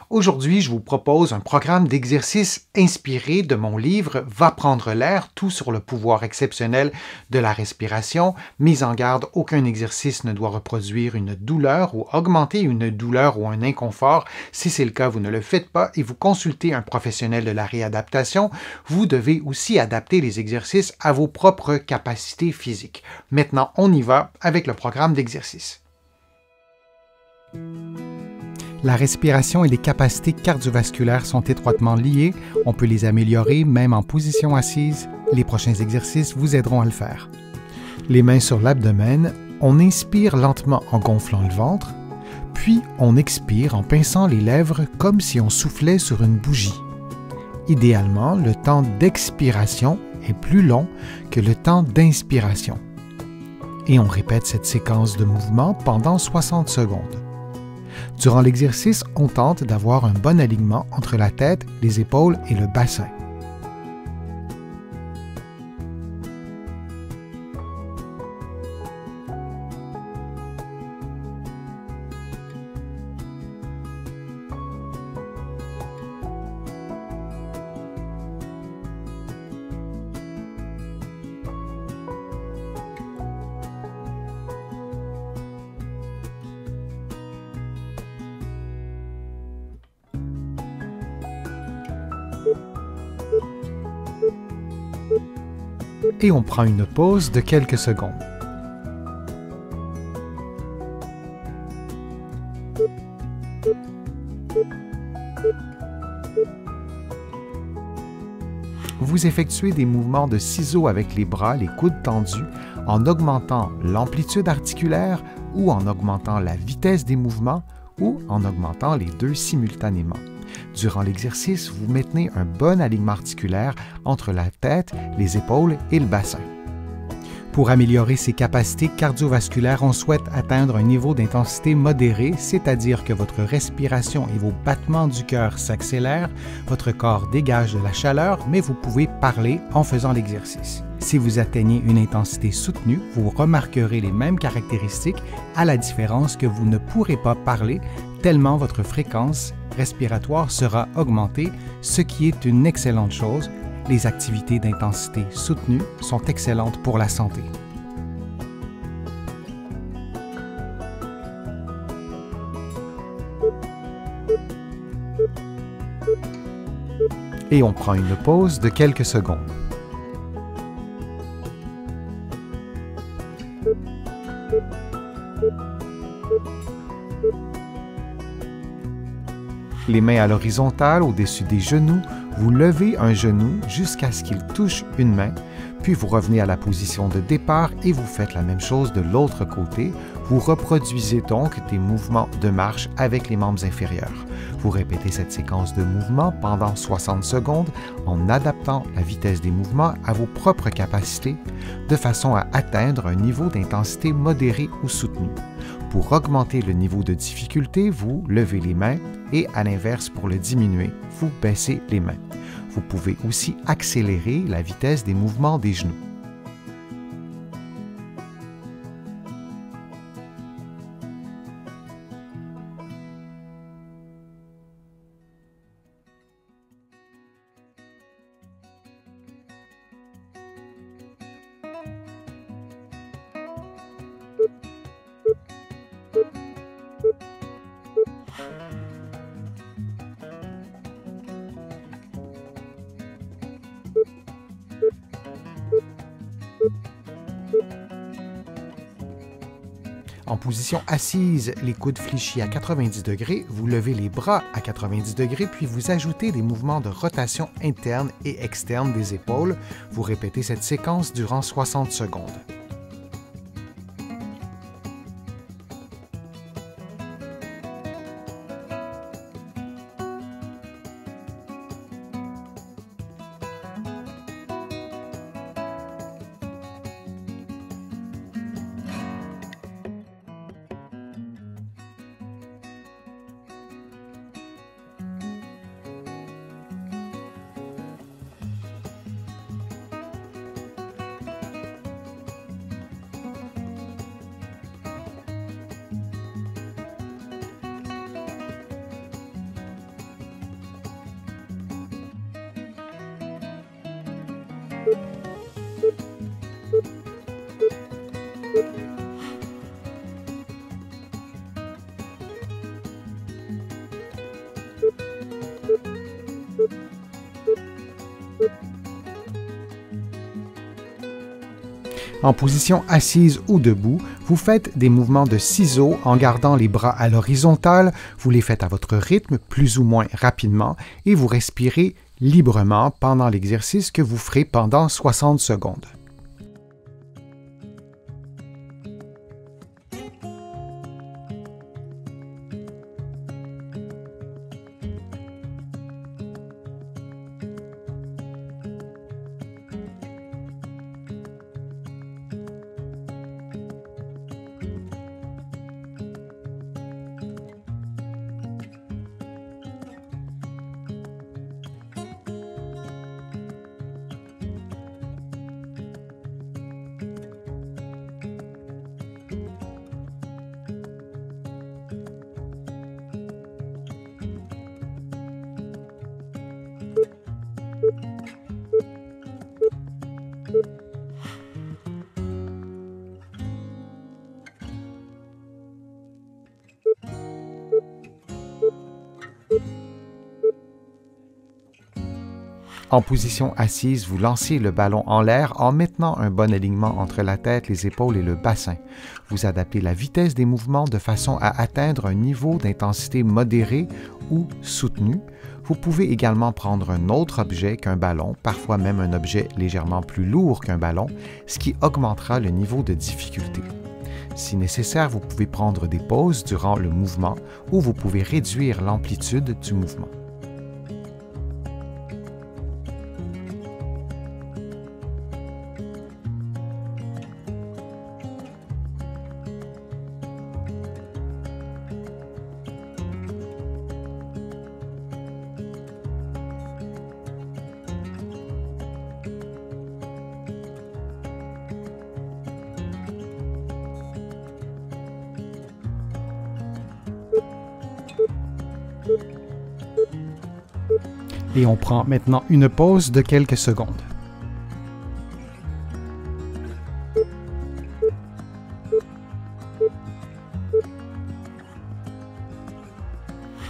Aujourd'hui, je vous propose un programme d'exercice inspiré de mon livre Va prendre l'air, tout sur le pouvoir exceptionnel de la respiration. Mise en garde, aucun exercice ne doit reproduire une douleur ou augmenter une douleur ou un inconfort. Si c'est le cas, vous ne le faites pas et vous consultez un professionnel de la réadaptation. Vous devez aussi adapter les exercices à vos propres capacités physiques. Maintenant, on y va avec le programme d'exercice. La respiration et les capacités cardiovasculaires sont étroitement liées. On peut les améliorer même en position assise. Les prochains exercices vous aideront à le faire. Les mains sur l'abdomen, on inspire lentement en gonflant le ventre, puis on expire en pinçant les lèvres comme si on soufflait sur une bougie. Idéalement, le temps d'expiration est plus long que le temps d'inspiration. Et on répète cette séquence de mouvements pendant 60 secondes. Durant l'exercice, on tente d'avoir un bon alignement entre la tête, les épaules et le bassin. Et on prend une pause de quelques secondes. Vous effectuez des mouvements de ciseaux avec les bras, les coudes tendus, en augmentant l'amplitude articulaire ou en augmentant la vitesse des mouvements ou en augmentant les deux simultanément. Durant l'exercice, vous maintenez un bon alignement articulaire entre la tête, les épaules et le bassin. Pour améliorer ses capacités cardiovasculaires, on souhaite atteindre un niveau d'intensité modéré, c'est-à-dire que votre respiration et vos battements du cœur s'accélèrent, votre corps dégage de la chaleur, mais vous pouvez parler en faisant l'exercice. Si vous atteignez une intensité soutenue, vous remarquerez les mêmes caractéristiques, à la différence que vous ne pourrez pas parler tellement votre fréquence respiratoire sera augmentée, ce qui est une excellente chose. Les activités d'intensité soutenue sont excellentes pour la santé. Et on prend une pause de quelques secondes. Les mains à l'horizontale au-dessus des genoux, vous levez un genou jusqu'à ce qu'il touche une main, puis vous revenez à la position de départ et vous faites la même chose de l'autre côté. Vous reproduisez donc des mouvements de marche avec les membres inférieurs. Vous répétez cette séquence de mouvements pendant 60 secondes en adaptant la vitesse des mouvements à vos propres capacités de façon à atteindre un niveau d'intensité modéré ou soutenu. Pour augmenter le niveau de difficulté, vous levez les mains et à l'inverse, pour le diminuer, vous baissez les mains. Vous pouvez aussi accélérer la vitesse des mouvements des genoux. En position assise, les coudes fléchis à 90 degrés, vous levez les bras à 90 degrés, puis vous ajoutez des mouvements de rotation interne et externe des épaules. Vous répétez cette séquence durant 60 secondes. En position assise ou debout, vous faites des mouvements de ciseaux en gardant les bras à l'horizontale, vous les faites à votre rythme, plus ou moins rapidement, et vous respirez librement pendant l'exercice que vous ferez pendant 60 secondes. En position assise, vous lancez le ballon en l'air en maintenant un bon alignement entre la tête, les épaules et le bassin. Vous adaptez la vitesse des mouvements de façon à atteindre un niveau d'intensité modéré ou soutenu. Vous pouvez également prendre un autre objet qu'un ballon, parfois même un objet légèrement plus lourd qu'un ballon, ce qui augmentera le niveau de difficulté. Si nécessaire, vous pouvez prendre des pauses durant le mouvement ou vous pouvez réduire l'amplitude du mouvement. Et on prend maintenant une pause de quelques secondes.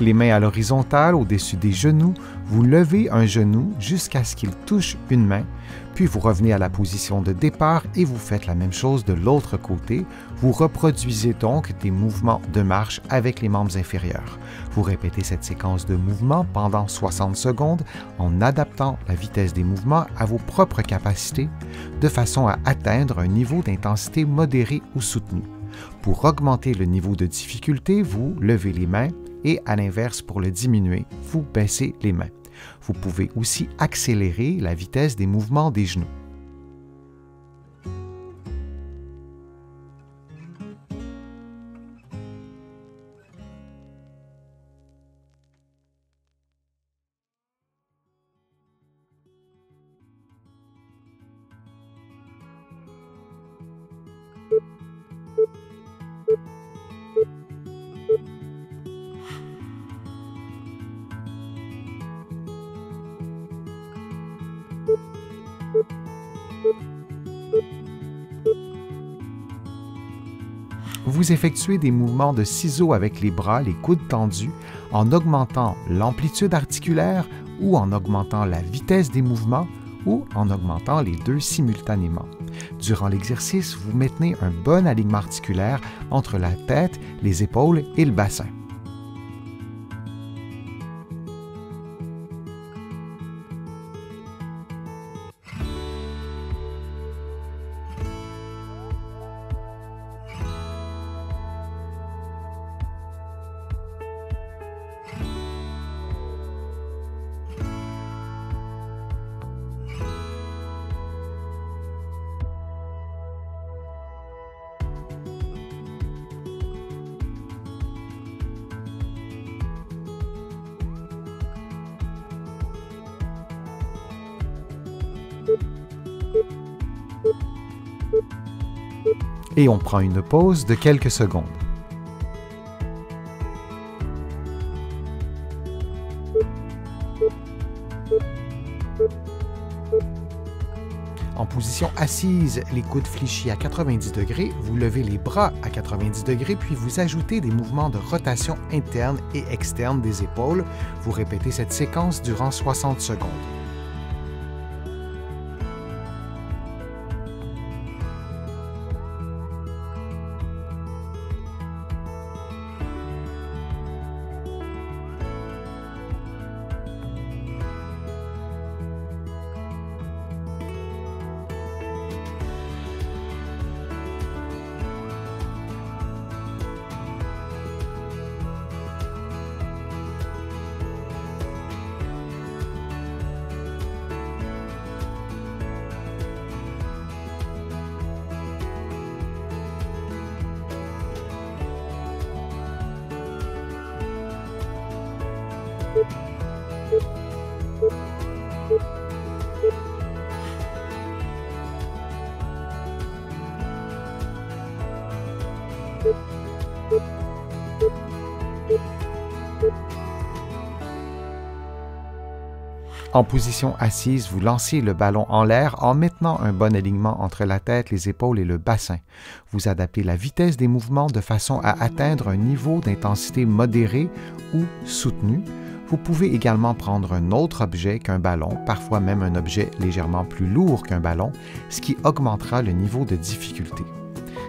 Les mains à l'horizontale au-dessus des genoux, vous levez un genou jusqu'à ce qu'il touche une main, puis vous revenez à la position de départ et vous faites la même chose de l'autre côté. Vous reproduisez donc des mouvements de marche avec les membres inférieurs. Vous répétez cette séquence de mouvements pendant 60 secondes en adaptant la vitesse des mouvements à vos propres capacités de façon à atteindre un niveau d'intensité modéré ou soutenu. Pour augmenter le niveau de difficulté, vous levez les mains et à l'inverse, pour le diminuer, vous baissez les mains. Vous pouvez aussi accélérer la vitesse des mouvements des genoux. Vous effectuez des mouvements de ciseaux avec les bras, les coudes tendus, en augmentant l'amplitude articulaire ou en augmentant la vitesse des mouvements ou en augmentant les deux simultanément. Durant l'exercice, vous maintenez un bon alignement articulaire entre la tête, les épaules et le bassin. Et on prend une pause de quelques secondes. En position assise, les coudes fléchis à 90 degrés, vous levez les bras à 90 degrés, puis vous ajoutez des mouvements de rotation interne et externe des épaules. Vous répétez cette séquence durant 60 secondes. En position assise, vous lancez le ballon en l'air en maintenant un bon alignement entre la tête, les épaules et le bassin. Vous adaptez la vitesse des mouvements de façon à atteindre un niveau d'intensité modéré ou soutenu. Vous pouvez également prendre un autre objet qu'un ballon, parfois même un objet légèrement plus lourd qu'un ballon, ce qui augmentera le niveau de difficulté.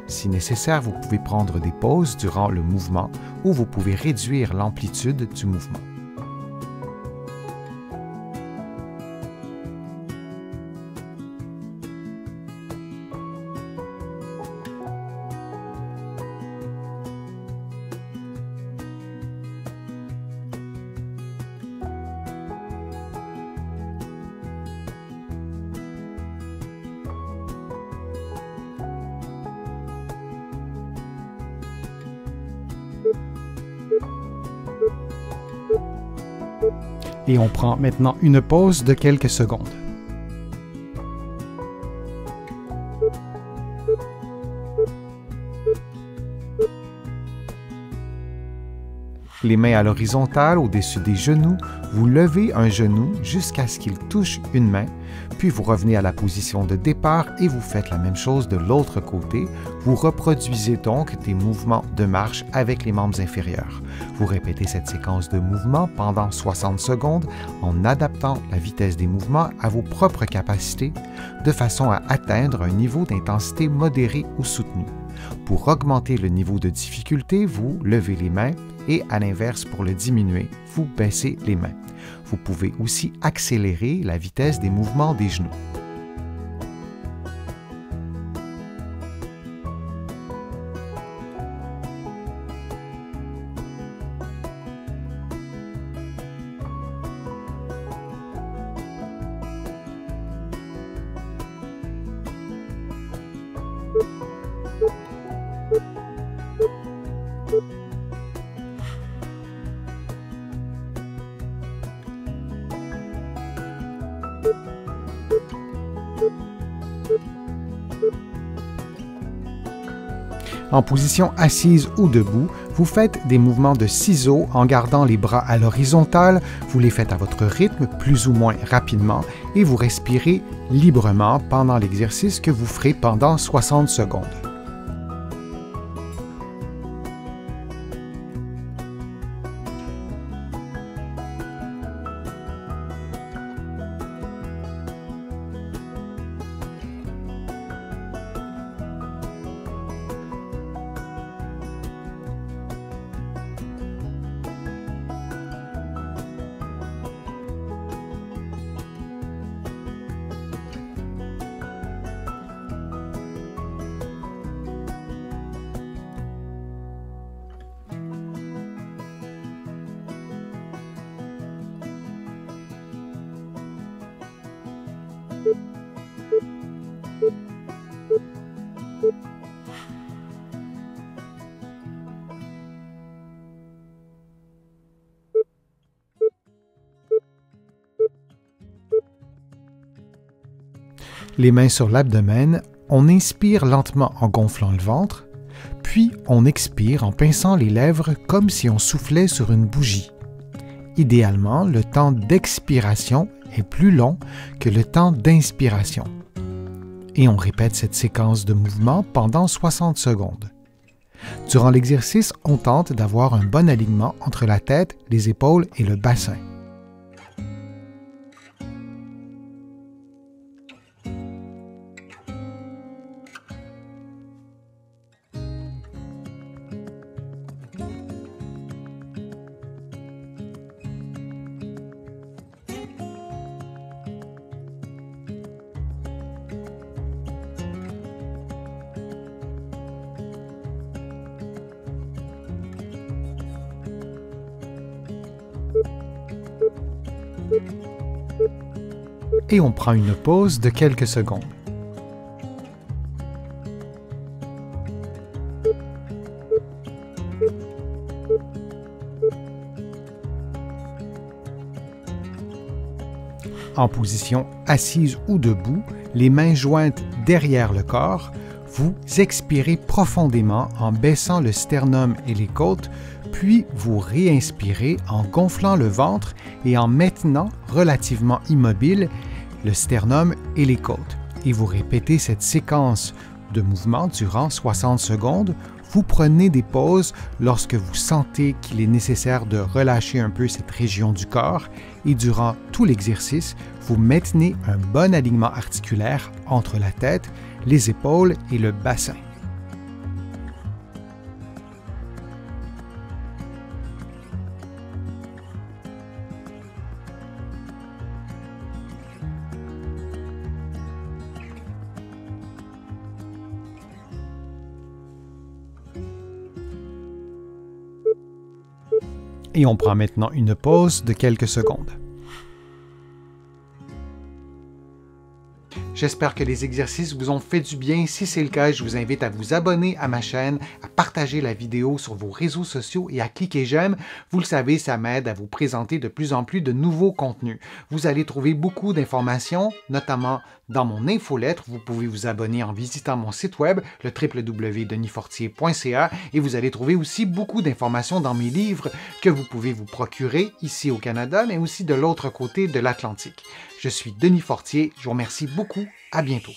Si nécessaire, vous pouvez prendre des pauses durant le mouvement ou vous pouvez réduire l'amplitude du mouvement. Et on prend maintenant une pause de quelques secondes. Les mains à l'horizontale au-dessus des genoux, vous levez un genou jusqu'à ce qu'il touche une main, puis vous revenez à la position de départ et vous faites la même chose de l'autre côté. Vous reproduisez donc des mouvements de marche avec les membres inférieurs. Vous répétez cette séquence de mouvements pendant 60 secondes en adaptant la vitesse des mouvements à vos propres capacités de façon à atteindre un niveau d'intensité modéré ou soutenu. Pour augmenter le niveau de difficulté, vous levez les mains et à l'inverse, pour le diminuer, vous baissez les mains. Vous pouvez aussi accélérer la vitesse des mouvements des genoux. En position assise ou debout, vous faites des mouvements de ciseaux en gardant les bras à l'horizontale, vous les faites à votre rythme plus ou moins rapidement et vous respirez librement pendant l'exercice que vous ferez pendant 60 secondes. Les mains sur l'abdomen, on inspire lentement en gonflant le ventre, puis on expire en pinçant les lèvres comme si on soufflait sur une bougie. Idéalement, le temps d'expiration est plus long que le temps d'inspiration. Et on répète cette séquence de mouvements pendant 60 secondes. Durant l'exercice, on tente d'avoir un bon alignement entre la tête, les épaules et le bassin. Et on prend une pause de quelques secondes. En position assise ou debout, les mains jointes derrière le corps, vous expirez profondément en baissant le sternum et les côtes, puis vous réinspirez en gonflant le ventre et en maintenant relativement immobile le sternum et les côtes. Et vous répétez cette séquence de mouvements durant 60 secondes. Vous prenez des pauses lorsque vous sentez qu'il est nécessaire de relâcher un peu cette région du corps et durant tout l'exercice, vous maintenez un bon alignement articulaire entre la tête, les épaules et le bassin. Et on prend maintenant une pause de quelques secondes. J'espère que les exercices vous ont fait du bien. Si c'est le cas, je vous invite à vous abonner à ma chaîne, à partager la vidéo sur vos réseaux sociaux et à cliquer j'aime. Vous le savez, ça m'aide à vous présenter de plus en plus de nouveaux contenus. Vous allez trouver beaucoup d'informations, notamment dans mon infolettre. Vous pouvez vous abonner en visitant mon site web, le www.denisfortier.ca, et vous allez trouver aussi beaucoup d'informations dans mes livres que vous pouvez vous procurer ici au Canada, mais aussi de l'autre côté de l'Atlantique. Je suis Denis Fortier, je vous remercie beaucoup, à bientôt.